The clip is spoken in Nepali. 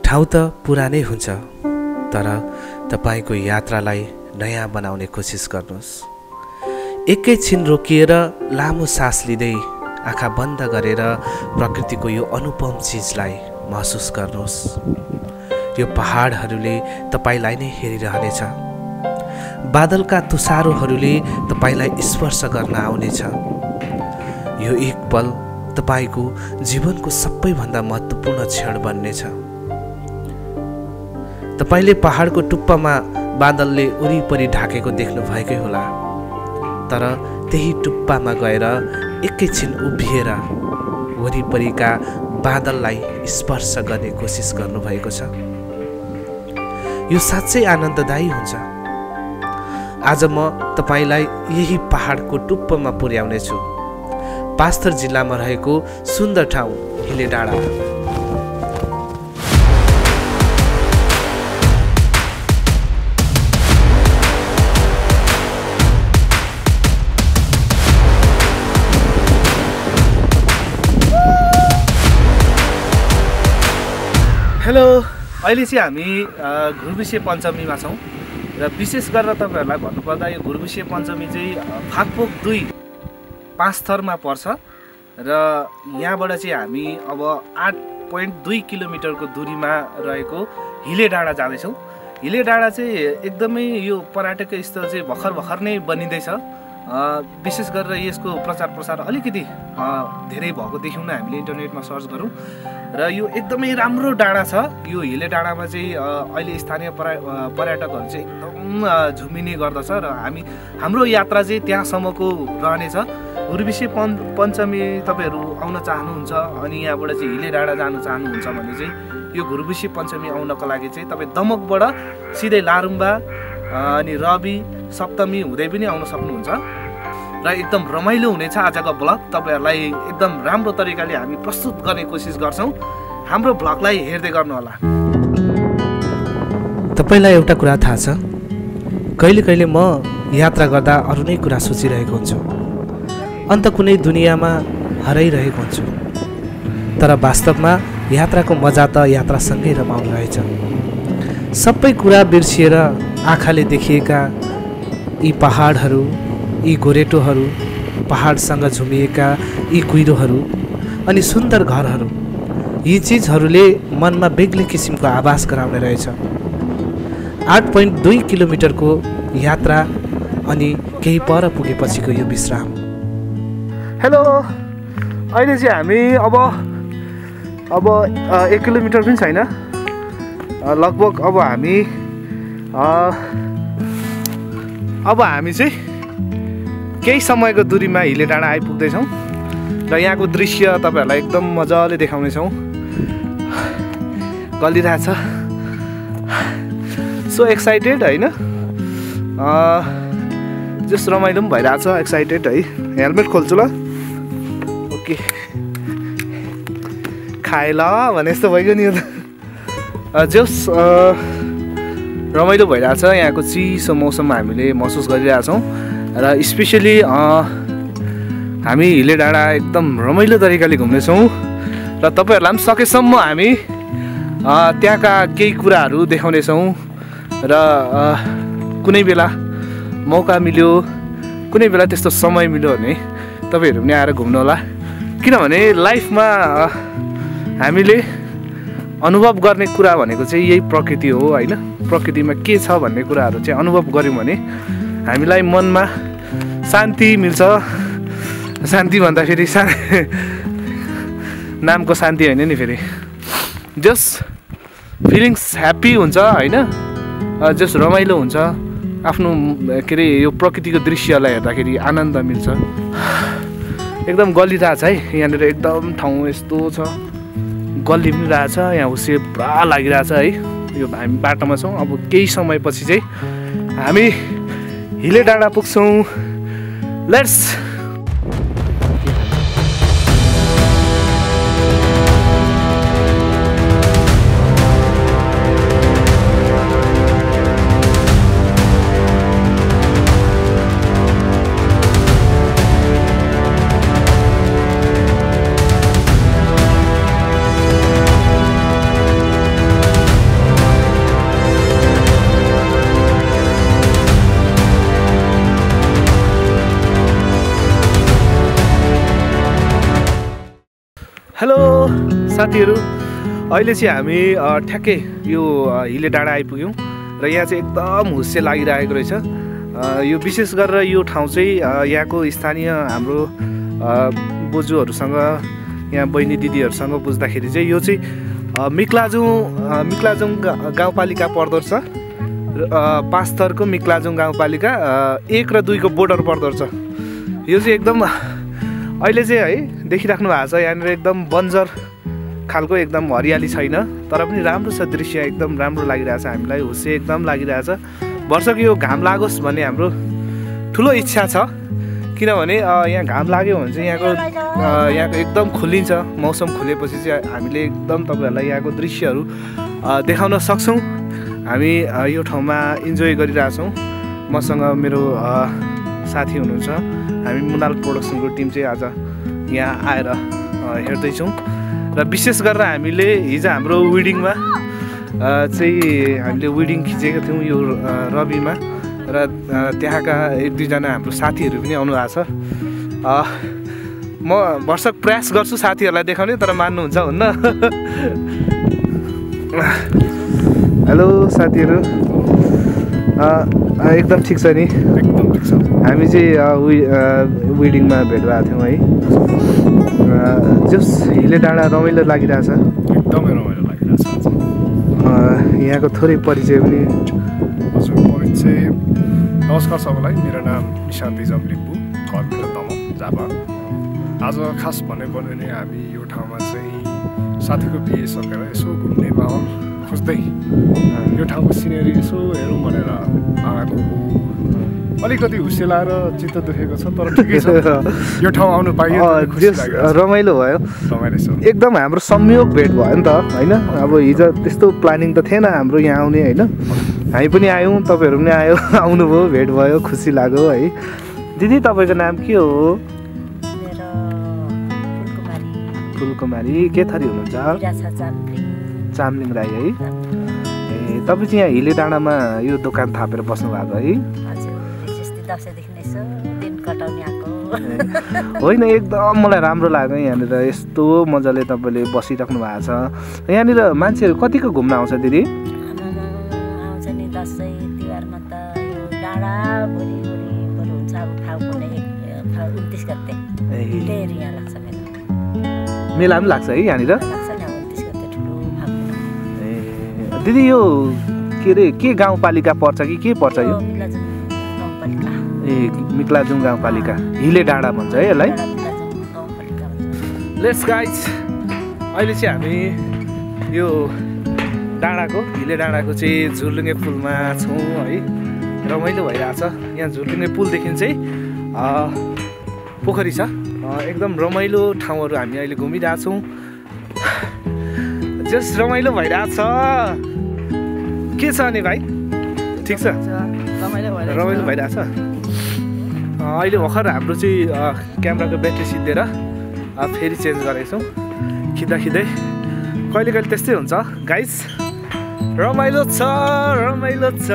ठाउँ त पुरानै हुन्छ, तर तपाईको यात्रालाई नयाँ बनाउने कोसिस गर्नुहोस्। एकैछिन रोकिएर लामो सास लिँदै आँखा बन्द गरेर प्रकृतिको यो अनुपम चिजलाई महसुस गर्नुहोस्। यो पहाडहरूले तपाईलाई नै हेरिरहनेछ। बादलका तुषारोहरूले तपाईलाई स्पर्श गर्न आउनेछ। यो एक पल तपाईको जीवनको सबैभन्दा महत्त्वपूर्ण क्षण बन्नेछ। तपाईले पहाडको टुप्पामा बादलले वरिपरि ढाकेको देख्नु भएकै होला, तर त्यही टुप्पामा गएर एकैछिन उभिएर वरिपरिका बादललाई स्पर्श गर्ने कोसिस गर्नुभएको छ। यो साँच्चै आनन्ददायी हुन्छ। आज म तपाईलाई यही पहाडको टुप्पामा पुर्याउने छु, पाँचथर जिल्लामा रहेको सुन्दर ठाउँ हिले डाँडा। हेलो, अहिले चाहिँ हामी घुर्बिसे पञ्चमीमा छौँ र विशेष गरेर तपाईँहरूलाई भन्नुपर्दा यो घुर्बिसे पञ्चमी चाहिँ फाकपोक 2 पाँचथरमा पर्छ र यहाँबाट चाहिँ हामी अब 8.2 किलोमिटरको दूरीमा रहेको हिले डाँडा जाँदैछौँ। हिले डाँडा चाहिँ एकदमै यो पर्यटकीय स्थल चाहिँ भर्खर नै बनिँदैछ। विशेष गरेर यसको प्रचार प्रसार अलिकति धेरै भएको देखौँ न हामीले इन्टरनेटमा सर्च गरौँ र यो एकदमै राम्रो डाँडा छ। यो हिले डाँडामा चाहिँ अहिले स्थानीय पर्यटकहरू चाहिँ एकदम झुमिने गर्दछ र हाम्रो यात्रा चाहिँ त्यहाँसम्मको रहनेछ। घुर्बिसे पञ्चमी तपाईँहरू आउन चाहनुहुन्छ अनि यहाँबाट चाहिँ हिले डाँडा जान चाहनुहुन्छ भने चाहिँ यो घुर्बिसे पञ्चमी आउनको लागि चाहिँ तपाईँ दमकबाट सिधै लारुम्बा अनि रवि सप्तमी हुँदै पनि आउन सक्नुहुन्छ र एकदम रमाइलो हुनेछ। आजको भ्लग तपाईँहरूलाई एकदम राम्रो तरिकाले हामी प्रस्तुत गर्ने कोसिस गर्छौँ। हाम्रो भ्लगलाई हेर्दै गर्नुहोला। तपाईलाई एउटा कुरा थाहा छ, कहिले कहिले म यात्रा गर्दा अरू नै कुरा सोचिरहेको हुन्छु, अन्त कुनै दुनियाँमा हराइरहेको हुन्छु, तर वास्तवमा यात्राको मजा त यात्रासँगै रमाउनु रहेछ। सबै कुरा बिर्सिएर आँखाले देखिएका यी पहाडहरू, यी गोरेटोहरू, पहाडसँग झुमिएका यी कुहिरोहरू अनि सुन्दर घरहरू, यी चिजहरूले मनमा बेग्लै किसिमको आभास गराउने रहेछ। 8.2 किलोमिटरको यात्रा अनि केही पर पुगेपछिको यो विश्राम। हेलो, अहिले चाहिँ हामी अब 1 किलोमिटर पनि छैन, लगभग अब हामी चाहिँ केही समयको दूरीमा हिले डाँडा आइपुग्दैछौँ र यहाँको दृश्य तपाईँहरूलाई एकदम मजाले देखाउनेछौँ। गलिरहेछ, सो एक्साइटेड होइन, जस रमाइलो पनि भइरहेछ, एक्साइटेड है। हेलमेट खोल्छु ल, ओके, खाए ल भने जस्तो भइगयो नि। जस रमाइलो भइरहेछ, यहाँको चिसो मौसम हामीले महसुस गरिरहेछौँ र स्पेसली हामी हिले डाँडा एकदम रमाइलो तरिकाले घुम्नेछौँ र तपाईँहरूलाई पनि सकेसम्म हामी त्यहाँका केही कुराहरू देखाउनेछौँ र कुनै बेला मौका मिल्यो, कुनै बेला त्यस्तो समय मिल्यो भने तपाईँहरू पनि आएर घुम्नु होला। किनभने लाइफमा हामीले अनुभव गर्ने कुरा भनेको चाहिँ यही प्रकृति हो होइन। प्रकृतिमा के छ भन्ने कुराहरू चाहिँ अनुभव गऱ्यौँ भने हामीलाई मनमा शान्ति मिल्छ। शान्ति भन्दाखेरि नामको शान्ति होइन नि, फेरि जस फिलिङ्स ह्याप्पी हुन्छ होइन, जस रमाइलो हुन्छ। आफ्नो के अरे यो प्रकृतिको दृश्यलाई हेर्दाखेरि आनन्द मिल्छ। एकदम गलिरहेछ है यहाँनिर, एकदम ठाउँ यस्तो छ, गल्ली पनि रहेछ, यहाँ हुस्से पुरा लागिरहेछ है। यो हामी बाटोमा छौँ, अब केही समयपछि चाहिँ हामी हिले डाँडा पुग्छौँ। लेट्स हेलो साथीहरू, अहिले चाहिँ हामी ठ्याक्कै यो हिले डाँडा आइपुग्यौँ र यहाँ चाहिँ एकदम हुस्से लागिरहेको रहेछ। यो विशेष गरेर यो ठाउँ चाहिँ यहाँको स्थानीय हाम्रो बोजूहरूसँग यहाँ बहिनी दिदीहरूसँग बुझ्दाखेरि चाहिँ यो चाहिँ मिक्लाजुङ गाउँपालिका पर्दो रहेछ। 5 थरको मिक्लाजुङ गाउँपालिका 1 र 2 को बोर्डर पर्दो रहेछ। यो चाहिँ एकदम अहिले चाहिँ है देखिराख्नु भएको छ, यहाँनिर एकदम बन्जर खालको एकदम हरियाली छैन, तर पनि राम्रो छ दृश्य, एकदम राम्रो लागिरहेछ हामीलाई, हुस्से एकदम लागिरहेछ। वर्षको यो घाम लागोस् भन्ने हाम्रो ठुलो इच्छा छ, किनभने यहाँ घाम लाग्यो भने चाहिँ यहाँको एकदम खुलिन्छ। मौसम खुलेपछि चाहिँ हामीले एकदम तपाईँहरूलाई यहाँको दृश्यहरू देखाउन सक्छौँ। हामी यो ठाउँमा इन्जोय गरिरहेछौँ। मसँग मेरो साथी हुनुहुन्छ, हामी मुनाल प्रोडक्सनको टिम चाहिँ आज यहाँ आएर हेर्दैछौँ। र विशेष गरेर हामीले हिजो हाम्रो वेडिङमा चाहिँ हामीले वेडिङ खिचेको थियौँ यो रविमा, र त्यहाँका 1-2 जना हाम्रो साथीहरू पनि आउनु भएको छ। म भरसक प्रयास गर्छु साथीहरूलाई देखाउने, तर मान्नुहुन्छ हुन्न। हेलो साथीहरू, एकदम ठिक छ नि? एकदम ठिक छ। हामी चाहिँ वेडिङमा भेट भएको थियौँ है। जस हिले डाँडा रमाइलो लागिरहेछ, एकदमै रमाइलो लागिरहेछ। यहाँको थोरै परिचय पनि। हजुर, परिचय नमस्कार सबैलाई, मेरो नाम निशान्त इजम लिम्बू, घर मेरो दमक झापा। आज खास भन्नुपर्ने भने हामी यो ठाउँमा चाहिँ साथीको बिहे सकेर यसो घुम्ने माहौल खोज्दै यो ठाउँको सिनेरी यसो हेरौँ भनेर आएको। अलिकति हुस्से लाएर चित्त दुखेको छ, तर ठिकै छ, यो ठाउँ आउनु पाइयो, रमाइलो भयो। रमाइलो छ एकदम। हाम्रो संयोग भेट भयो नि त होइन। अब हिजो त्यस्तो प्लानिङ त थिएन हाम्रो यहाँ आउने होइन, हामी पनि आयौँ, तपाईँहरू पनि आउनुभयो, भेट भयो, खुसी लाग्यो है। दिदी तपाईँको नाम के हो? फुलकुमारी। के थरी हुनुहुन्छ? चामलिङ राई है। ए, तपाईँ चाहिँ यहाँ हिले डाँडामा यो दोकान थापेर बस्नु भएको है? होइन, एकदम मलाई राम्रो लाग्यो यहाँनिर, यस्तो मजाले तपाईँले बसिराख्नु भएको छ। यहाँनिर मान्छेहरू कतिको घुम्न आउँछ दिदी? आउँछ नि, दसैँ तिहारमा त यो डाँडा भोलि हुन्छ। अब फागुन 29 गते यहाँ लाग्छ मेला पनि लाग्छ है यहाँनिर? लाग्छ नि, 29 गते ठुलो फागुन। ए दिदी, यो के अरे के गाउँपालिका पर्छ कि के पर्छ यो? ए, मिक्लाजुङ गाउँपालिका, हिले डाँडा भन्छ है यसलाई? लेट्स गाइज, अहिले चाहिँ हामी यो डाँडाको हिले डाँडाको चाहिँ झुर्लुङ्गे पुलमा छौँ है। रमाइलो भइरहेछ। यहाँ झुर्लुङ्गे पुलदेखि चाहिँ पोखरी छ, एकदम रमाइलो ठाउँहरू हामी अहिले घुमिरहेछौँ। जस्ट रमाइलो भइरहेछ। के छ अनि भाइ, ठिक छ? रमाइलो भइरहेछ। अहिले भर्खर हाम्रो चाहिँ क्यामेराको ब्याट्री सिद्धिएर फेरि चेन्ज गरेको छौँ। खिच्दै कहिले कहिले त्यस्तै हुन्छ गाइस। रमाइलो छ, रमाइलो छ।